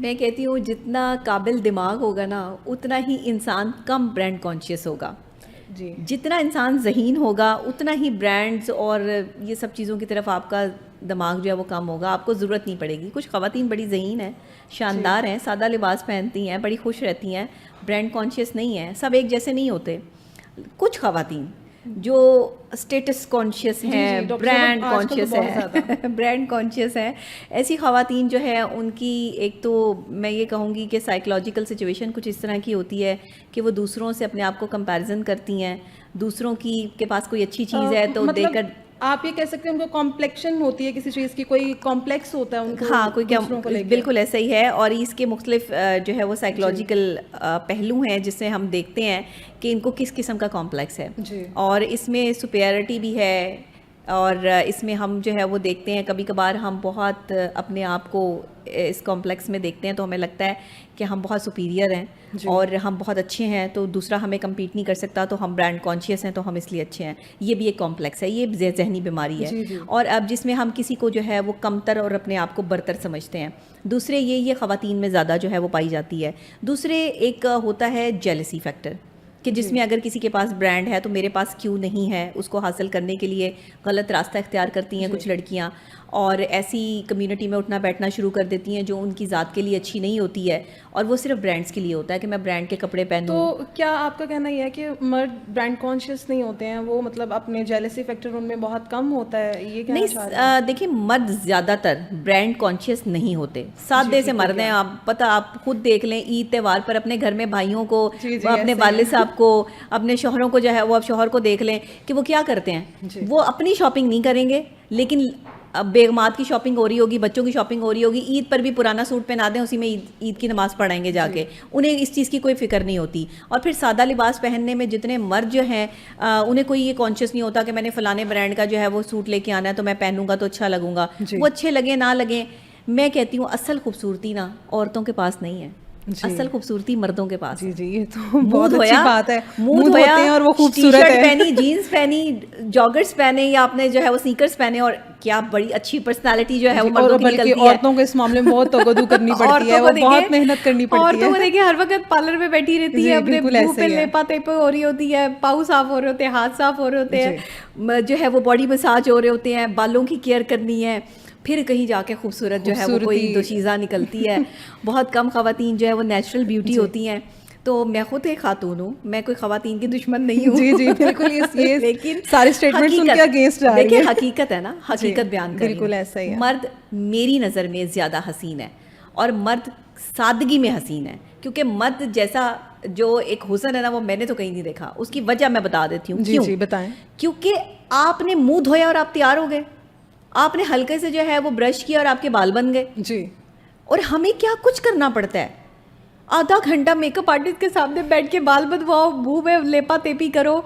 میں کہتی ہوں جتنا قابل دماغ ہوگا نا اتنا ہی انسان کم برانڈ کانشیس ہوگا. جی جتنا انسان ذہین ہوگا اتنا ہی برانڈز اور یہ سب چیزوں کی طرف آپ کا دماغ جو ہے وہ کم ہوگا, آپ کو ضرورت نہیں پڑے گی. کچھ خواتین بڑی ذہین ہیں, شاندار ہیں, سادہ لباس پہنتی ہیں, بڑی خوش رہتی ہیں, برانڈ کانشیس نہیں ہیں. سب ایک جیسے نہیں ہوتے. کچھ خواتین جو اسٹیٹس کانشیس ہیں, برانڈ کانشیس ہیں, برانڈ کانشیس ہیں, ایسی خواتین جو ہے ان کی ایک تو میں یہ کہوں گی کہ سائیکولوجیکل سچویشن کچھ اس طرح کی ہوتی ہے کہ وہ دوسروں سے اپنے آپ کو کمپیریزن کرتی ہیں. دوسروں کی کے پاس کوئی اچھی چیز ہے تو دیکھ کر آپ یہ کہہ سکتے ہیں ان کو کمپلیکشن ہوتی ہے کسی چیز کی, کوئی کمپلیکس ہوتا ہے ان کو, ہاں کوئی دوسروں کو لے کے. بالکل ایسا ہی ہے. اور اس کے مختلف جو ہے وہ سائیکولوجیکل پہلو ہیں جس سے ہم دیکھتے ہیں کہ ان کو کس قسم کا کمپلیکس ہے. اور اس میں سپیریٹی بھی ہے, اور اس میں ہم جو ہے وہ دیکھتے ہیں کبھی کبھار ہم بہت اپنے آپ کو اس کمپلیکس میں دیکھتے ہیں تو ہمیں لگتا ہے کہ ہم بہت سپیریئر ہیں اور ہم بہت اچھے ہیں, تو دوسرا ہمیں کمپیٹ نہیں کر سکتا, تو ہم برانڈ کانشیس ہیں تو ہم اس لیے اچھے ہیں. یہ بھی ایک کمپلیکس ہے, یہ ذہنی بیماری ہے. اور اب جس میں ہم کسی کو جو ہے وہ کمتر اور اپنے آپ کو برتر سمجھتے ہیں. دوسرے یہ خواتین میں زیادہ جو ہے وہ پائی جاتی ہے. دوسرے ایک ہوتا ہے جیلسی فیکٹر, کہ جس میں اگر کسی کے پاس برانڈ ہے تو میرے پاس کیوں نہیں ہے. اس کو حاصل کرنے کے لیے غلط راستہ اختیار کرتی ہیں کچھ لڑکیاں, اور ایسی کمیونٹی میں اٹھنا بیٹھنا شروع کر دیتی ہیں جو ان کی ذات کے لیے اچھی نہیں ہوتی ہے, اور وہ صرف برانڈس کے لیے ہوتا ہے کہ میں برانڈ کے کپڑے پہنوں. تو کیا آپ کا کہنا یہ ہے کہ مرد برانڈ کانشیس نہیں ہوتے ہیں, وہ مطلب اپنے جیلسی فیکٹر ان میں بہت کم ہوتا ہے, یہ کہنا چاہ رہے ہیں؟ دیکھیں مرد زیادہ تر برانڈ کانشیس نہیں ہوتے, سادے سے مرد ہیں. آپ پتہ آپ خود دیکھ لیں, عید تہوار پر اپنے گھر میں بھائیوں کو, اپنے والد صاحب کو, اپنے شوہروں کو جو ہے وہ اب شوہر کو دیکھ لیں کہ وہ کیا کرتے ہیں. وہ اپنی شاپنگ نہیں کریں گے, لیکن اب بیگمات کی شاپنگ ہو رہی ہوگی, بچوں کی شاپنگ ہو رہی ہوگی, عید پر بھی پرانا سوٹ پہنا دیں, اسی میں عید کی نماز پڑھائیں گے جا کے. انہیں اس چیز کی کوئی فکر نہیں ہوتی. اور پھر سادہ لباس پہننے میں جتنے مرد جو ہیں انہیں کوئی یہ کانشیس نہیں ہوتا کہ میں نے فلانے برانڈ کا جو ہے وہ سوٹ لے کے آنا ہے تو میں پہنوں گا تو اچھا لگوں گا. وہ اچھے لگیں نہ لگیں, میں کہتی ہوں اصل خوبصورتی نا عورتوں کے پاس نہیں ہے, اصل خوبصورتی مردوں کے پاس. جی یہ تو بہت اچھی بات ہے. منہ دھویا اور وہ خوبصورت ہے, پہنی, جینس پہنی, جاگرز پہنے, یا آپ نے جو ہے وہ سنیکرز پہنے, اور کیا بڑی اچھی پرسنالٹی جو ہے وہ مردوں کی نکلتی ہے. عورتوں کو اس معاملے میں بہت توجہ کرنی پڑتی ہے, وہ بہت محنت کرنی پڑتی ہے. عورتوں کو دیکھیں ہر وقت پارلر میں بیٹھی رہتی ہے, اپنے منہ پہ لیپا تیپا ہو رہی ہوتی ہے, پاؤں صاف ہو رہے ہوتے ہیں, ہاتھ صاف ہو رہے ہوتے ہیں, جو ہے وہ باڈی مساج ہو رہے ہوتے ہیں, بالوں کی کیئر کرنی ہے, پھر کہیں جا کے خوبصورت جو ہے وہ کوئی دوشیزہ نکلتی ہے. بہت کم خواتین جو ہے وہ نیچرل بیوٹی ہوتی ہیں. تو میں خود ایک خاتون ہوں, میں کوئی خواتین کی دشمن نہیں ہوں. جی جی بالکل, لیکن سارے سٹیٹمنٹس ان کے اگینسٹ جا رہی ہیں. دیکھیں حقیقت ہے نا, حقیقت بیان کر رہی ہوں. بالکل ایسا ہی ہے. مرد میری نظر میں زیادہ حسین ہے, اور مرد سادگی میں حسین ہے, کیونکہ مرد جیسا جو ایک حسن ہے نا وہ میں نے تو کہیں نہیں دیکھا. اس کی وجہ میں بتا دیتی ہوں. جی بتائیں. کیونکہ آپ نے منہ دھویا اور آپ تیار ہو گئے, آپ نے ہلکے سے جو ہے وہ برش کیا اور آپ کے بال بن گئے. جی. اور ہمیں کیا کچھ کرنا پڑتا ہے, آدھا گھنٹہ میک اپ آرٹسٹ کے سامنے بیٹھ کے بال بدواؤ, منہ میں لیپا تیپی کرو,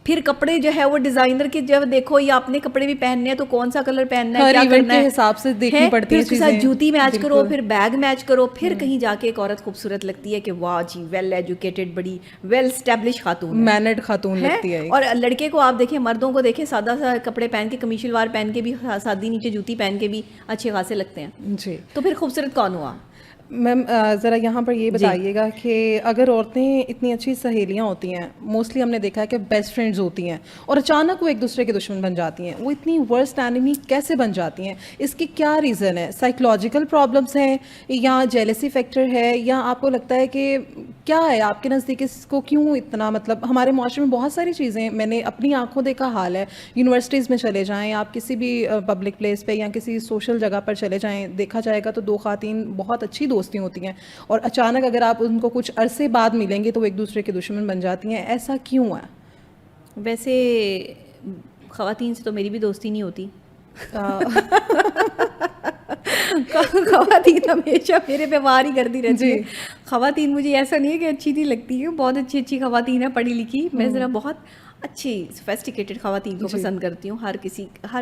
پھر کپڑے جو ہے وہ ڈیزائنر کے جب دیکھو, یا اپنے کپڑے بھی پہننے ہیں تو کون سا کلر پہننا ہے, کیا کرنا ہے, حساب سے دیکھنی پڑتی ہے, اس کے ساتھ جوتی میچ کرو, پھر بیگ میچ کرو, پھر کہیں جا کے ایک عورت خوبصورت لگتی ہے کہ واہ جی ویل ایجوکیٹڈ, بڑی ویل اسٹیبلش خاتون, مینرڈ خاتون لگتی ہے. اور لڑکے کو آپ دیکھیں, مردوں کو دیکھیں سادہ سا کپڑے پہن کے, قمیص شلوار پہن کے بھی, سادی نیچے جوتی پہن کے بھی اچھے خاصے لگتے ہیں. جی. تو پھر خوبصورت کون ہوا؟ میم ذرا یہاں پر یہ بتائیے گا کہ اگر عورتیں اتنی اچھی سہیلیاں ہوتی ہیں, موسٹلی ہم نے دیکھا ہے کہ بیسٹ فرینڈز ہوتی ہیں, اور اچانک وہ ایک دوسرے کے دشمن بن جاتی ہیں, وہ اتنی ورسٹ اینیمی کیسے بن جاتی ہیں؟ اس کی کیا ریزن ہے؟ سائیکولوجیکل پرابلمس ہیں, یا جیلسی فیکٹر ہے, یا آپ کو لگتا ہے کہ کیا ہے آپ کے نزدیک اس کو کیوں اتنا, مطلب ہمارے معاشرے میں بہت ساری چیزیں میں نے اپنی آنکھوں دیکھا حال ہے. یونیورسٹیز میں چلے جائیں, آپ کسی بھی پبلک پلیس پہ یا کسی سوشل جگہ پر چلے جائیں, دیکھا جائے گا تو دو خواتین بہت اچھی دوستی ہوتی ہیں, اور اچانک اگر آپ ان کو کچھ عرصے بعد ملیں گے تو وہ ایک دوسرے کے دشمن بن جاتی ہیں. ایسا کیوں ہے؟ ویسے خواتین سے تو میری بھی دوستی نہیں ہوتی. خواتین ہمیشہ میرے پہ وار ہی کرتی رہتی ہے. خواتین مجھے ایسا نہیں ہے کہ اچھی نہیں لگتی ہے, بہت اچھی اچھی خواتین ہیں, پڑھی لکھی. میں ذرا بہت اچھی سوفیسٹیکیٹڈ خواتین کو پسند کرتی ہوں.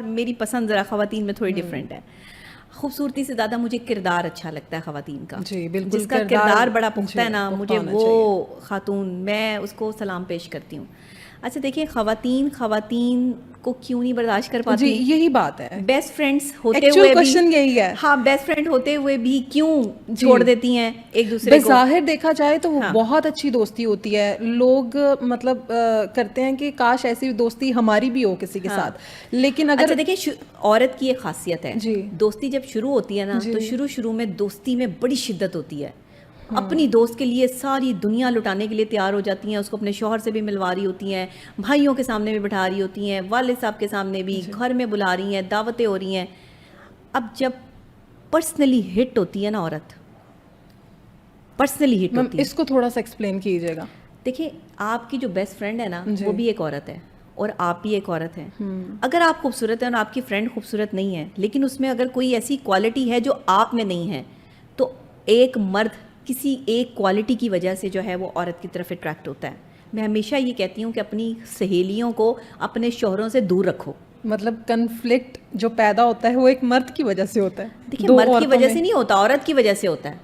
میری پسند ذرا خواتین میں تھوڑی ڈفرینٹ ہے. خوبصورتی سے زیادہ مجھے کردار اچھا لگتا ہے خواتین کا. جس کا کردار بڑا پختہ ہے نا, مجھے وہ خاتون, میں اس کو سلام پیش کرتی ہوں. اچھا دیکھیں خواتین کو کیوں نہیں برداشت کر پاتی؟ جی یہی بات ہے، بیسٹ فرینڈس ہوتے ایکچوئل ہوئے کوشچن یہی ہے. ہاں بیسٹ فرینڈ ہوتے ہوئے بھی کیوں چھوڑ دیتی ہیں ایک دوسرے کو؟ بظاہر دیکھا جائے تو وہ بہت اچھی دوستی ہوتی ہے، لوگ مطلب کرتے ہیں کہ کاش ایسی دوستی ہماری بھی ہو کسی کے ساتھ، لیکن اگر اچھا دیکھیں عورت کی ایک خاصیت ہے، دوستی جب شروع ہوتی ہے نا تو شروع میں دوستی میں بڑی شدت ہوتی ہے، اپنی دوست کے لیے ساری دنیا لٹانے کے لیے تیار ہو جاتی ہیں، اس کو اپنے شوہر سے بھی ملوا رہی ہوتی ہیں، بھائیوں کے سامنے بھی بٹھا رہی ہوتی ہیں، والد صاحب کے سامنے بھی، گھر میں بلا رہی ہیں، دعوتیں ہو رہی ہیں. اب جب پرسنلی ہٹ ہوتی ہے نا عورت، پرسنلی ہٹ ہوتی ہے. اس کو تھوڑا سا ایکسپلین کیجیے گا. دیکھیں آپ کی جو بیسٹ فرینڈ ہے نا وہ بھی ایک عورت ہے اور آپ بھی ایک عورت ہیں. اگر آپ خوبصورت ہیں اور آپ کی فرینڈ خوبصورت نہیں ہے، لیکن اس میں اگر کوئی ایسی کوالٹی ہے جو آپ میں نہیں ہے، تو ایک مرد کسی ایک کوالٹی کی وجہ سے جو ہے وہ عورت کی طرف اٹریکٹ ہوتا ہے. میں ہمیشہ یہ کہتی ہوں کہ اپنی سہیلیوں کو اپنے شوہروں سے دور رکھو. مطلب کنفلکٹ جو پیدا ہوتا ہے وہ ایک مرد کی وجہ سے ہوتا ہے. دیکھیں مرد کی وجہ سے نہیں ہوتا، عورت کی وجہ سے ہوتا ہے.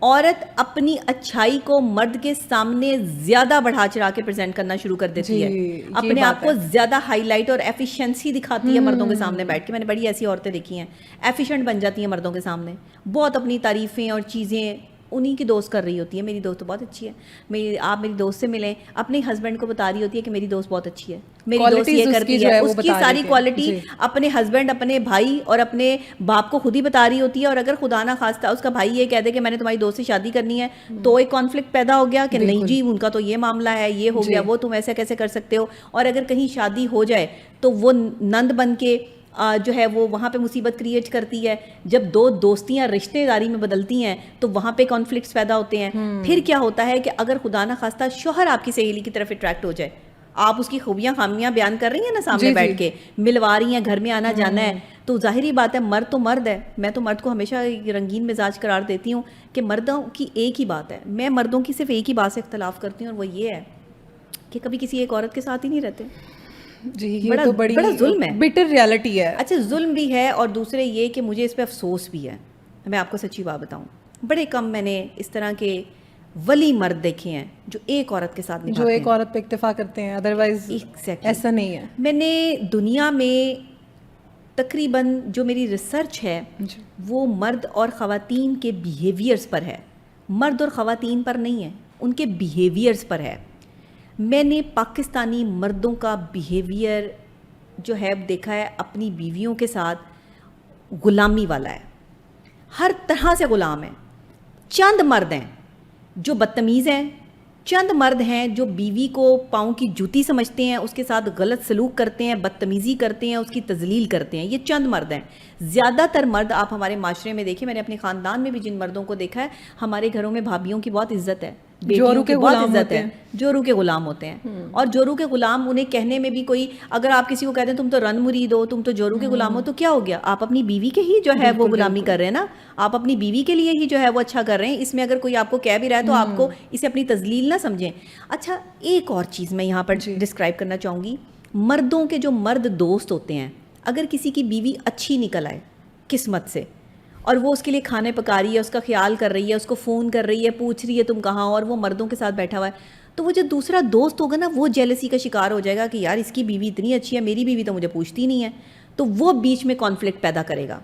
عورت اپنی اچھائی کو مرد کے سامنے زیادہ بڑھا چڑھا کے پریزنٹ کرنا شروع کر دیتی ہے، اپنے آپ کو زیادہ ہائی لائٹ اور ایفیشنسی دکھاتی ہے مردوں کے سامنے بیٹھ کے. میں نے بڑی ایسی عورتیں دیکھی ہیں ایفیشینٹ بن جاتی ہیں مردوں کے سامنے، بہت اپنی تعریفیں اور چیزیں انہی کی دوست کر رہی ہوتی ہے. میری دوست تو بہت اچھی ہے، آپ میری دوست سے ملیں، اپنے ہسبینڈ کو بتا رہی ہوتی ہے کہ میری دوست بہت اچھی ہے، میری دوست یہ کرتی ہے. اس کی ساری کوالٹی اپنے ہسبینڈ، اپنے بھائی اور اپنے باپ کو خود ہی بتا رہی ہوتی ہے. اور اگر خدا نہ خواستہ اس کا بھائی یہ کہہ دے کہ میں نے تمہاری دوست سے شادی کرنی ہے، تو ایک کانفلکٹ پیدا ہو گیا کہ نہیں جی ان کا تو یہ معاملہ ہے، یہ ہو گیا، وہ تم ایسے کیسے کر سکتے ہو. اور اگر کہیں شادی ہو جائے تو وہ نند بن کے جو ہے وہ وہاں پہ مصیبت کریٹ کرتی ہے. جب دو دوستیاں رشتے داری میں بدلتی ہیں تو وہاں پہ کانفلکٹس پیدا ہوتے ہیں. پھر کیا ہوتا ہے کہ اگر خدا نہ خواستہ شوہر آپ کی سہیلی کی طرف اٹریکٹ ہو جائے، آپ اس کی خوبیاں خامیاں بیان کر رہی ہیں نا سامنے بیٹھ کے، ملوا رہی ہیں، گھر میں آنا جانا ہے، تو ظاہری بات ہے مرد تو مرد ہے. میں تو مرد کو ہمیشہ رنگین مزاج قرار دیتی ہوں کہ مردوں کی ایک ہی بات ہے. میں مردوں کی صرف ایک ہی بات سے اختلاف کرتی ہوں اور وہ یہ ہے کہ کبھی کسی ایک عورت کے ساتھ ہی نہیں رہتے. جی یہ تو بڑا ظلم ہے، بٹر ریالٹی ہے. اچھا ظلم بھی ہے اور دوسرے یہ کہ مجھے اس پہ افسوس بھی ہے. میں آپ کو سچی بات بتاؤں، بڑے کم میں نے اس طرح کے ولی مرد دیکھے ہیں جو ایک عورت کے ساتھ جو ایک عورت پہ اکتفا کرتے ہیں، ادروائز ایسا نہیں ہے. میں نے دنیا میں تقریباً جو میری ریسرچ ہے وہ مرد اور خواتین کے بیہیویئرز پر ہے، مرد اور خواتین پر نہیں ہے، ان کے بیہیویئرز پر ہے. میں نے پاکستانی مردوں کا بیہیویئر جو ہے دیکھا ہے اپنی بیویوں کے ساتھ غلامی والا ہے، ہر طرح سے غلام ہیں. چند مرد ہیں جو بدتمیز ہیں، چند مرد ہیں جو بیوی کو پاؤں کی جوتی سمجھتے ہیں، اس کے ساتھ غلط سلوک کرتے ہیں، بدتمیزی کرتے ہیں، اس کی تذلیل کرتے ہیں. یہ چند مرد ہیں. زیادہ تر مرد آپ ہمارے معاشرے میں دیکھیں، میں نے اپنے خاندان میں بھی جن مردوں کو دیکھا ہے، ہمارے گھروں میں بھابھیوں کی بہت عزت ہے، بیٹیوں کی بہت عزت ہے، جورو کے غلام ہوتے ہیں. اور جورو کے غلام انہیں کہنے میں بھی کوئی، اگر آپ کسی کو کہتے ہیں تم تو رن مرید ہو، تم تو جورو کے غلام ہو، تو کیا ہو گیا؟ آپ اپنی بیوی کے ہی جو ہے وہ غلامی کر رہے ہیں نا، آپ اپنی بیوی کے لیے ہی جو ہے وہ اچھا کر رہے ہیں. اس میں اگر کوئی آپ کو کہہ بھی رہا ہے تو آپ کو اسے اپنی تذلیل نہ سمجھیں. اچھا ایک اور چیز میں یہاں پر ڈسکرائب کرنا چاہوں گی، مردوں کے جو مرد دوست ہوتے ہیں، اگر کسی کی بیوی اچھی نکل آئے قسمت سے اور وہ اس کے لیے کھانے پکا رہی ہے، اس کا خیال کر رہی ہے، اس کو فون کر رہی ہے، پوچھ رہی ہے تم کہاں ہو، اور وہ مردوں کے ساتھ بیٹھا ہوا ہے، تو وہ جو دوسرا دوست ہوگا نا وہ جیلسی کا شکار ہو جائے گا کہ یار اس کی بیوی اتنی اچھی ہے، میری بیوی تو مجھے پوچھتی نہیں ہے، تو وہ بیچ میں کانفلکٹ پیدا کرے گا.